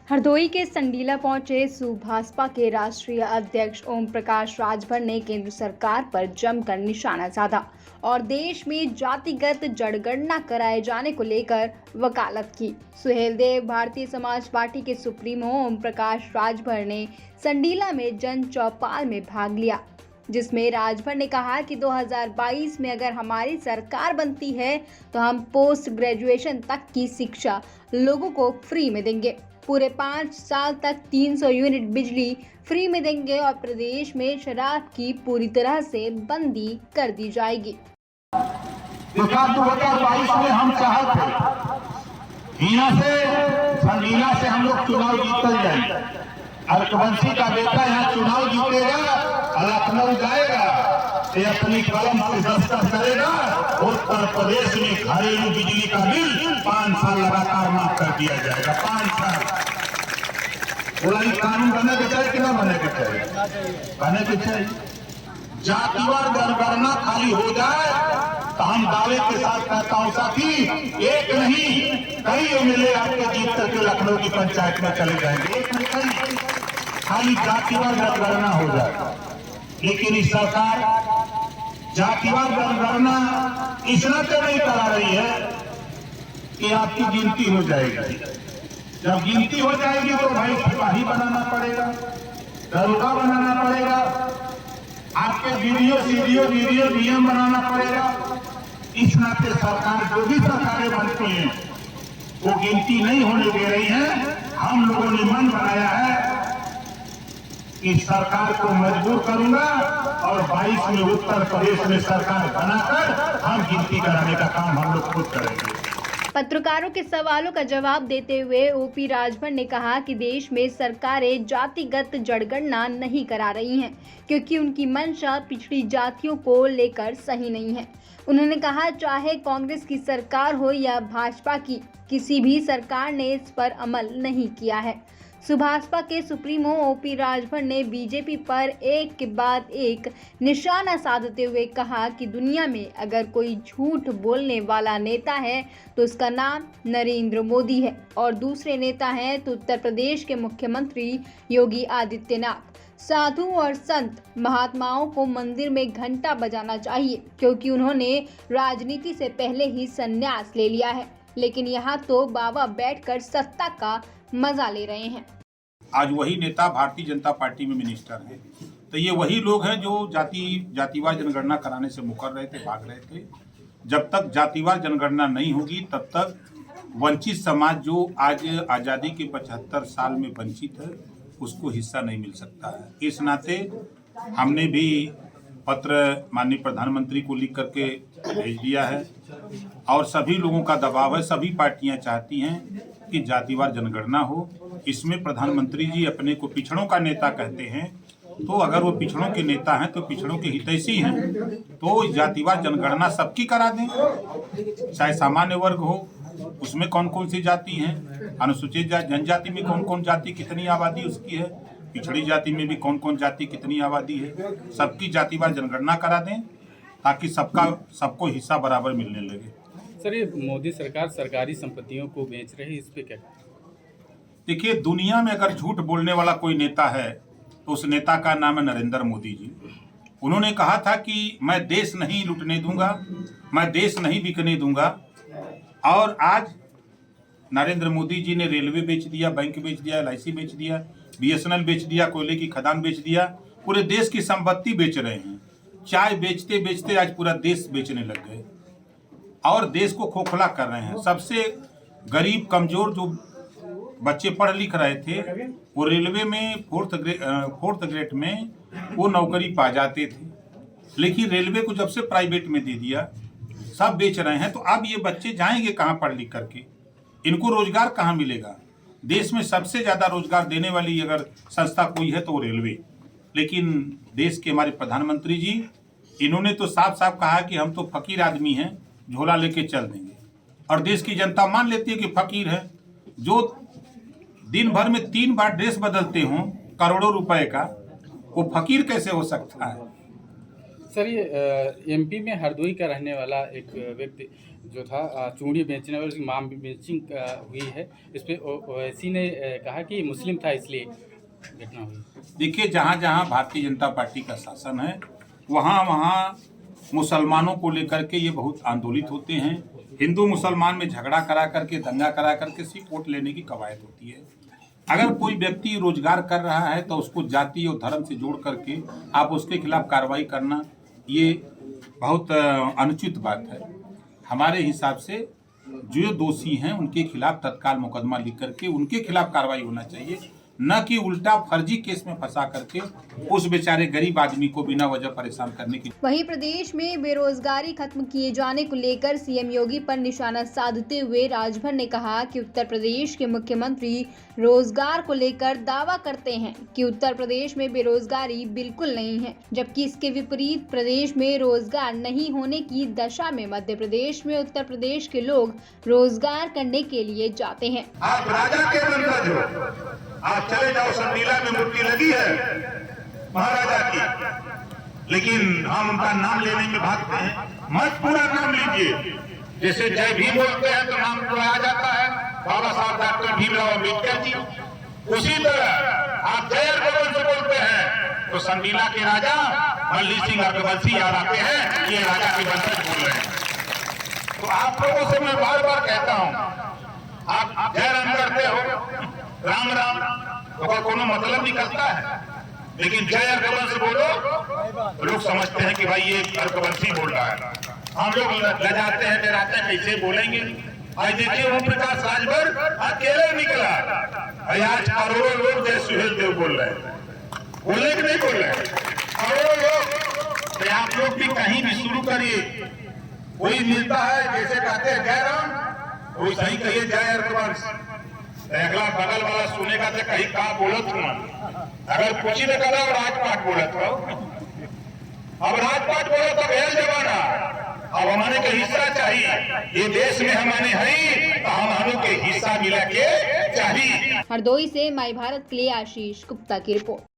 हरदोई के संडीला पहुंचे सुभाषपा के राष्ट्रीय अध्यक्ष ओम प्रकाश राजभर ने केंद्र सरकार पर जमकर निशाना साधा और देश में जातिगत जनगणना कराए जाने को लेकर वकालत की। सुहेलदेव भारतीय समाज पार्टी के सुप्रीमो ओम प्रकाश राजभर ने संडीला में जन चौपाल में भाग लिया, जिसमें राजभर ने कहा कि 2022 में अगर हमारी सरकार बनती है तो हम पोस्ट ग्रेजुएशन तक की शिक्षा लोगों को फ्री में देंगे, पूरे 5 साल तक 300 यूनिट बिजली फ्री में देंगे और प्रदेश में शराब की पूरी तरह से बंदी कर दी जाएगी। 2022 में हम चाहते हिना से संडीला से हम लोग चुनाव जीतल जाएंगे। अर्कवंशी का बेटा यहाँ चुनाव जीतेगा, लखनऊ जाएगा, ये अपनी कलम से दस्तखत करेगा। उत्तर प्रदेश में घरेलू बिजली का बिल 5 साल लगातार माफ कर दिया जाएगा। 5 साल बोला ये कानून बने के चाहिए कि ना बने के चाहिए? बने के चाहिए। जातिवार जनगणना खाली हो जाए तो हम दावे के साथ कहता हूं साथी, एक नहीं कई एमएलए आपके जीत करके लखनऊ की पंचायत में चले जाएंगे। एक नहीं कई, खाली जातिवार जनगणना हो जाए। लेकिन इस सरकार जातिवार जनगणना इस नाते नहीं करा रही है कि आपकी गिनती हो जाएगी। जब गिनती हो जाएगी तो भाई सिपाही बनाना पड़ेगा, दरोगा बनाना पड़ेगा, आपके वीडियो नियम बनाना पड़ेगा। इस नाते सरकार जो भी सरकारें बनती हैं वो गिनती नहीं होने दे रही है। हम लोगों ने मन बनाया है कि सरकार को मजबूर करूंगा और 22 में उत्तर प्रदेश में सरकार बनाकर हम गिनती कराने का काम हम लोग खुद करेंगे। पत्रकारों के सवालों का जवाब देते हुए ओपी राजभर ने कहा कि देश में सरकारें जातिगत जनगणना नहीं करा रही हैं क्योंकि उनकी मंशा पिछड़ी जातियों को लेकर सही नहीं है। उन्होंने कहा चाहे कांग्रेस की सरकार हो या भाजपा की, किसी भी सरकार ने इस पर अमल नहीं किया है। सुभाषपा के सुप्रीमो ओपी राजभर ने बीजेपी पर एक के बाद एक निशाना साधते हुए कहा कि दुनिया में अगर कोई झूठ बोलने वाला नेता है तो उसका नाम नरेंद्र मोदी है और दूसरे नेता हैं तो उत्तर प्रदेश के मुख्यमंत्री योगी आदित्यनाथ। साधु और संत महात्माओं को मंदिर में घंटा बजाना चाहिए क्योंकि उन्होंने राजनीति से पहले ही संन्यास ले लिया है, लेकिन यहाँ तो बाबा बैठकर सत्ता का मजा ले रहे हैं। आज वही नेता भारतीय जनता पार्टी में मिनिस्टर हैं, तो ये वही लोग हैं जो जातिवार जनगणना कराने से मुकर रहे थे, भाग रहे थे। जब तक जातिवार जनगणना नहीं होगी तब तक वंचित समाज जो आज आज़ादी के 75 साल में वंचित है उसको हिस्सा नहीं मिल सकता है। इस नाते हमने भी पत्र माननीय प्रधानमंत्री को लिख करके भेज दिया है और सभी लोगों का दबाव है। सभी पार्टियां चाहती हैं कि जातिवार जनगणना हो। इसमें प्रधानमंत्री जी अपने को पिछड़ों का नेता कहते हैं, तो अगर वो पिछड़ों के नेता हैं तो पिछड़ों के हितैषी हैं, तो जातिवार जनगणना सबकी करा दें। चाहे सामान्य वर्ग हो, उसमें कौन कौन सी जाति हैं, अनुसूचित जनजाति में कौन कौन जाति कितनी आबादी उसकी है, पिछड़ी जाति में भी कौन कौन जाति कितनी आबादी है, सबकी जातिवार जनगणना करा दें ताकि सबको हिस्सा बराबर मिलने लगे। सर, ये मोदी सरकार सरकारी संपत्तियों को बेच रही है, इस पे क्या? देखिए, दुनिया में अगर झूठ बोलने वाला कोई नेता है तो उस नेता का नाम है नरेंद्र मोदी जी। उन्होंने कहा था कि मैं देश नहीं लूटने दूंगा, मैं देश नहीं बिकने दूंगा, और आज नरेंद्र मोदी जी ने रेलवे बेच दिया, बैंक बेच दिया, LIC बेच दिया, BSNL बेच दिया, कोयले की खदान बेच दिया, पूरे देश की संपत्ति बेच रहे हैं। चाय बेचते बेचते आज पूरा देश बेचने लग गए और देश को खोखला कर रहे हैं। सबसे गरीब कमजोर जो बच्चे पढ़ लिख रहे थे वो रेलवे में फोर्थ ग्रेड में वो नौकरी पा जाते थे, लेकिन रेलवे को जब से प्राइवेट में दे दिया सब बेच रहे हैं। तो अब ये बच्चे जाएंगे कहाँ पढ़ लिख करके? इनको रोजगार कहाँ मिलेगा? देश में सबसे ज़्यादा रोजगार देने वाली अगर संस्था कोई है तो वो रेलवे। लेकिन देश के हमारे प्रधानमंत्री जी, इन्होंने तो साफ साफ कहा कि हम तो फकीर आदमी हैं, झोला लेके चल देंगे, और देश की जनता मान लेती है कि फकीर है। जो दिन भर में 3 बार ड्रेस बदलते हों करोड़ों रुपए का, वो फकीर कैसे हो सकता है? सर, ये MP में हरदोई का रहने वाला एक व्यक्ति जो था चूड़ी बेचने और उसकी माम बेचिंग हुई है, इस पे ओवैसी ने कहा कि मुस्लिम था इसलिए घटना हुई। देखिए, जहाँ जहाँ भारतीय जनता पार्टी का शासन है वहाँ वहाँ मुसलमानों को लेकर के ये बहुत आंदोलित होते हैं। हिंदू मुसलमान में झगड़ा करा करके, दंगा करा करके सिर्फ वोट लेने की कवायद होती है। अगर कोई व्यक्ति रोजगार कर रहा है तो उसको जाति और धर्म से जोड़ करके आप उसके खिलाफ कार्रवाई करना, ये बहुत अनुचित बात है। हमारे हिसाब से जो दोषी हैं उनके खिलाफ तत्काल मुकदमा लिख करके उनके खिलाफ कार्रवाई होना चाहिए, न कि उल्टा फर्जी केस में फंसा करके उस बेचारे गरीब आदमी को बिना वजह परेशान करने की। वहीं प्रदेश में बेरोजगारी खत्म किए जाने को लेकर सीएम योगी पर निशाना साधते हुए राजभर ने कहा कि उत्तर प्रदेश के मुख्यमंत्री रोजगार को लेकर दावा करते हैं कि उत्तर प्रदेश में बेरोजगारी बिल्कुल नहीं है, जबकि इसके विपरीत प्रदेश में रोजगार नहीं होने की दशा में मध्य प्रदेश में उत्तर प्रदेश के लोग रोजगार करने के लिए जाते हैं। आप राजा के वंशज हो, आप चले जाओ, संडीला में मूर्ति लगी है महाराजा की, लेकिन हम उनका नाम लेने में भागते हैं। मत पूरा नाम लीजिए। जैसे जय भीम बोलते हैं तो नाम बुलाया जाता है बाबा साहब डॉक्टर भीमराव अम्बेडकर जी, उसी तरह आप जय अर्कवंश बोलते हैं तो संडीला के राजा मल्ली सिंह अर्कवंशी याद आते हैं, ये राजा के वंशज बोल रहे हैं। तो आप लोगों से मैं बार बार कहता हूँ, आप जय राम करते हो, राम राम तो कोनो मतलब निकलता है, लेकिन जय अर्कवंश बोलो लोग समझते हैं कि भाई ये अर्कवंशी बोल रहा है। हम लोग लजाते हैं, डराते हैं, कैसे बोलेंगे। आज देखिए ओम प्रकाश राजभर अकेले निकला, आज करोड़ों लोग जय सुहेल देव बोल रहे हैं, बोलने के नहीं बोल रहे हैं करोड़ों लोग। तो आप लोग भी कहीं भी शुरू करिए, कोई मिलता है जैसे कहते हैं जय राम, वैसा ही कहिए जय अर्कवंश। अगला बगल वाला सुनेगा तो कहीं कहा बोलत हूँ, अगर पूछी तो कहा राजपाट बोलत हो। अब राजपाट बोला तो गैर जमाना, अब हमारे के हिस्सा चाहिए। ये देश में हमारे है तो हमारे के हिस्सा मिला के चाहिए। हरदोई से माई भारत के लिए आशीष गुप्ता की रिपोर्ट।